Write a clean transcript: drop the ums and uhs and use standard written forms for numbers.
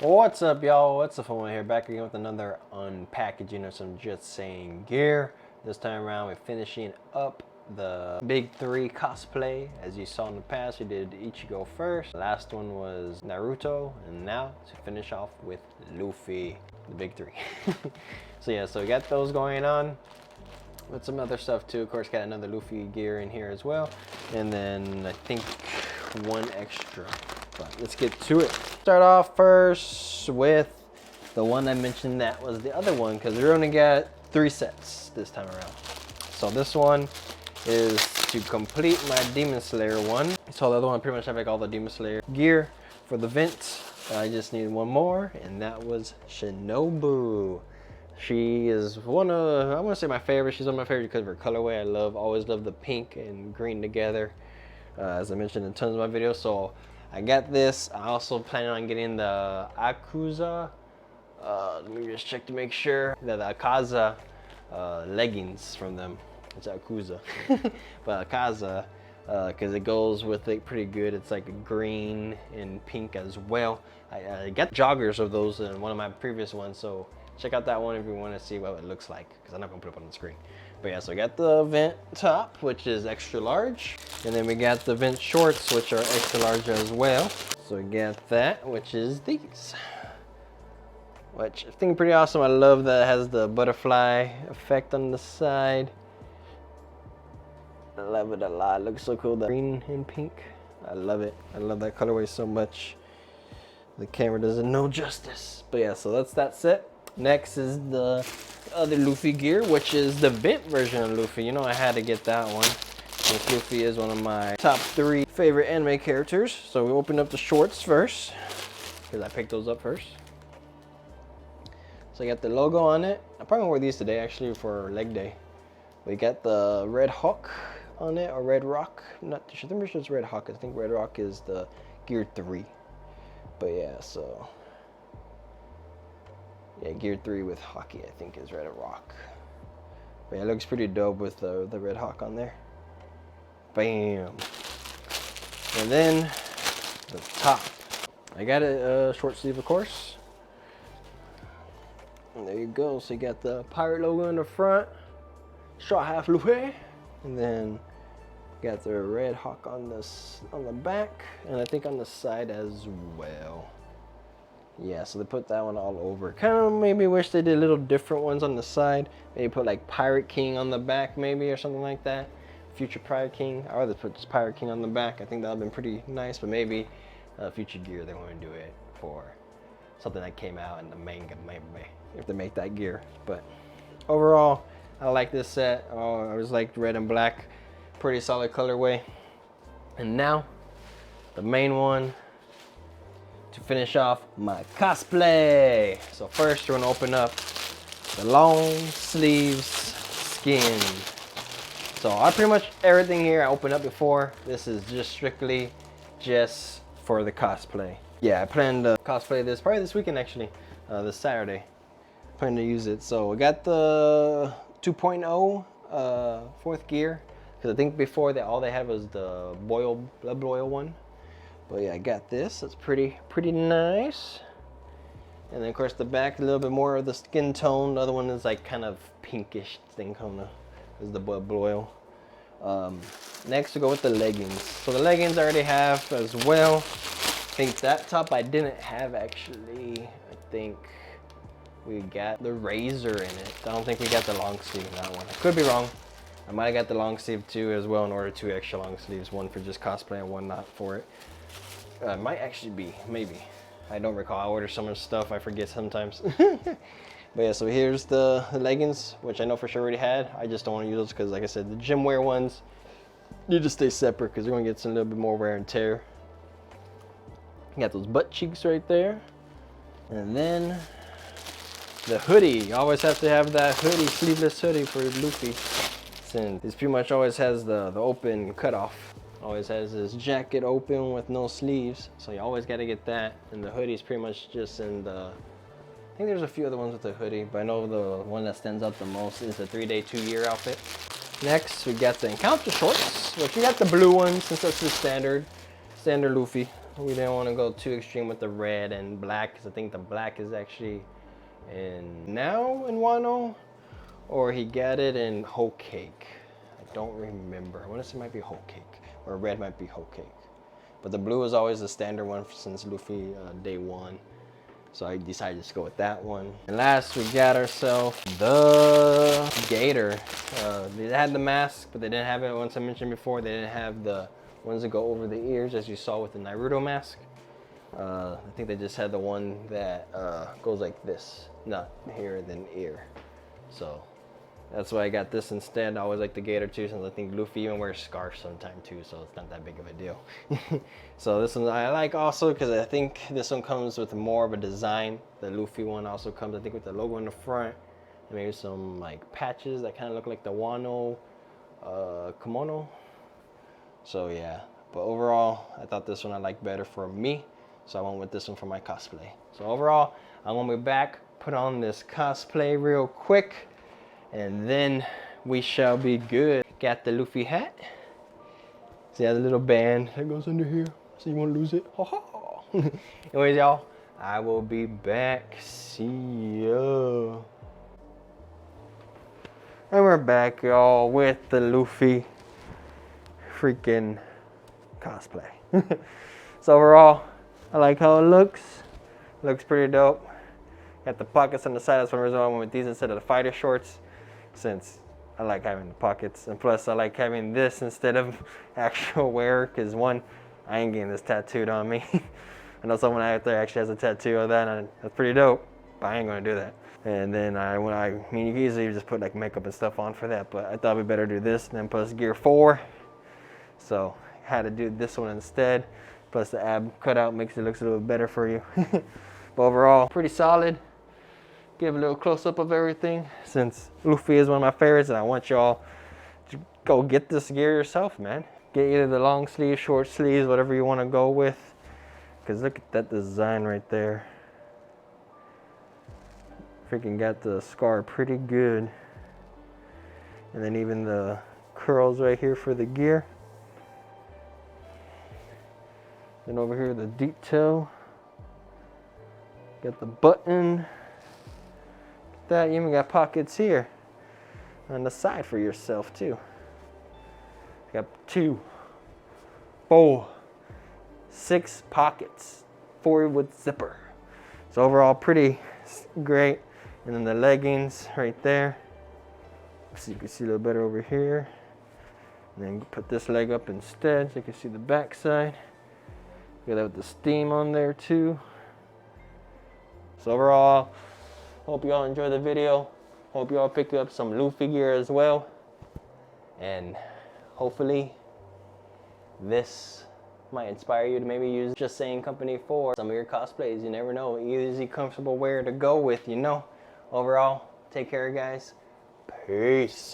What's up, y'all? What's up, Stefan here? Back again with another unpackaging of some Just Saiyan gear. This time around, we're finishing up the big three cosplay. As you saw in the past, we did Ichigo first. The last one was Naruto, and now to finish off with Luffy, the big three. So yeah, so we got those going on. With some other stuff too. Of course, got another Luffy gear in here as well. And then I think one extra. But let's get to it. Start off first with the one I mentioned that was the other one, because we only got 3 sets this time around. So this one is to complete my Demon Slayer one. So the other one, I pretty much have like all the Demon Slayer gear for the vent. I just needed one more, and that was Shinobu. She is one of, I want to say my favorite. She's one of my favorites because of her colorway. I always love the pink and green together, as I mentioned in tons of my videos. So I got this. I also plan on getting the Akuza. Let me just check to make sure. The Akaza leggings from them. It's Akuza, but Akaza, because it goes with it pretty good. It's like green and pink as well. I got joggers of those in one of my previous ones, so check out that one if you want to see what it looks like, because I'm not gonna put it up on the screen. But yeah, so I got the vent top, which is extra large, and then we got the vent shorts, which are extra large as well. So we got that, which is these, which I think pretty awesome. I love that it has the butterfly effect on the side. I love it a lot. It looks so cool. The green and pink, I love it. I love that colorway so much. The camera does it no justice. But yeah, so that's that set. Next is the other Luffy gear, which is the vent version of Luffy. You know, I had to get that one, since Luffy is one of my top 3 favorite anime characters. So we open up the shorts first, because I picked those up first. So I got the logo on it. I probably wore these today actually for leg day. We got the Red Hawk on it, or Red Rock. I'm not too sure. I'm pretty sure it's Red Hawk. I think Red Rock is the gear 3. But yeah, so yeah, gear 3 with Hockey, I think, is Red Rock. But yeah, it looks pretty dope with the Red Hawk on there. Bam. And then the top. I got a short sleeve, of course. And there you go. So you got the pirate logo in the front, short half Luffy, and then got the Red Hawk on the back, and I think on the side as well. Yeah, so they put that one all over. Kind of maybe wish they did little different ones on the side. Maybe put like Pirate King on the back, maybe, or something like that. Future Pirate King. I'd rather put just Pirate King on the back. I think that would have been pretty nice, but maybe future gear they want to do it for something that came out in the manga, maybe, if they make that gear. But overall, I like this set. Oh, I was like red and black. Pretty solid colorway. And now, the main one, to finish off my cosplay. So first we're gonna open up the long sleeves skin. So I pretty much everything here I opened up before. This is just strictly just for the cosplay. Yeah, I plan to cosplay this probably this weekend actually, this Saturday. Plan to use it. So I got the 2.0 4th gear, because I think before that all they had was the blood boil one. But yeah, I got this. It's pretty nice. And then of course the back, a little bit more of the skin tone. The other one is like kind of pinkish thing, kind of is the blood boil. Next we go with the leggings. So the leggings I already have as well. I think that top I didn't have actually. I think we got the razor in it. I don't think we got the long sleeve in that one. I could be wrong. I might have got the long sleeve too as well, and ordered 2 extra long sleeves, one for just cosplay and one not for it. Might actually be, maybe. I don't recall. I order so much stuff, I forget sometimes. But yeah, so here's the leggings, which I know for sure already had. I just don't want to use those because, like I said, the gym wear ones need to stay separate because they're going to get some little bit more wear and tear. You got those butt cheeks right there. And then the hoodie. You always have to have that hoodie, sleeveless hoodie for Luffy. And this pretty much always has the open cutoff. Always has his jacket open with no sleeves. So you always got to get that. And the hoodie's pretty much just in the, I think there's a few other ones with the hoodie, but I know the one that stands out the most is the 3-day, 2-year outfit. Next, we got the encounter shorts, which we got the blue one since that's the standard Luffy. we didn't want to go too extreme with the red and black, because I think the black is actually in Wano, or he got it in Whole Cake. I don't remember. I want to say it might be Whole Cake, or red might be Whole Cake. But the blue is always the standard one since Luffy day one. So I decided to just go with that one. And last, we got ourselves the gator. They had the mask, but they didn't have it, once I mentioned before, they didn't have the ones that go over the ears, as you saw with the Naruto mask. I think they just had the one that goes like this, not here, then ear. So that's why I got this instead. I always like the gator too, since I think Luffy even wears scarves sometime too, so it's not that big of a deal. So this one I like also, because I think this one comes with more of a design. The Luffy one also comes, I think, with the logo in the front, and maybe some like patches that kind of look like the Wano kimono. So yeah, but overall, I thought this one I liked better for me, so I went with this one for my cosplay. So overall, I'm gonna be back, put on this cosplay real quick, and then we shall be good. Got the Luffy hat. See, it has a little band that goes under here, so you won't lose it. Ha ha. Anyways, y'all, I will be back. See ya. And we're back, y'all, with the Luffy freaking cosplay. So overall, I like how it looks. Looks pretty dope. Got the pockets on the side. That's one reason why I went with these instead of the fighter shorts, since I like having the pockets. And plus, I like having this instead of actual wear, because one, I ain't getting this tattooed on me. I know someone out there actually has a tattoo of that, and that's pretty dope, but I ain't gonna do that. And then I mean, you can easily just put like makeup and stuff on for that, but I thought it'd be better to do this than plus gear 4. So I had to do this one instead. Plus the ab cutout makes it look a little better for you. But overall, pretty solid. Give a little close up of everything, since Luffy is one of my favorites, and I want y'all to go get this gear yourself, man. Get either the long sleeves, short sleeves, whatever you want to go with. Because look at that design right there. Freaking got the scar pretty good. And then even the curls right here for the gear. Then over here, the detail. Got the button. That you even got pockets here on the side for yourself too. Got 2, 4, 6 pockets, 4 with zipper. So overall, pretty great. And then the leggings right there. So you can see a little better over here. And then put this leg up instead, so you can see the back side. Got that with the steam on there too. So overall, hope you all enjoyed the video. Hope you all pick up some Luffy gear as well. And hopefully this might inspire you to maybe use Just Saiyan company for some of your cosplays. You never know. Easy, comfortable wear to go with, you know. Overall, take care, guys. Peace.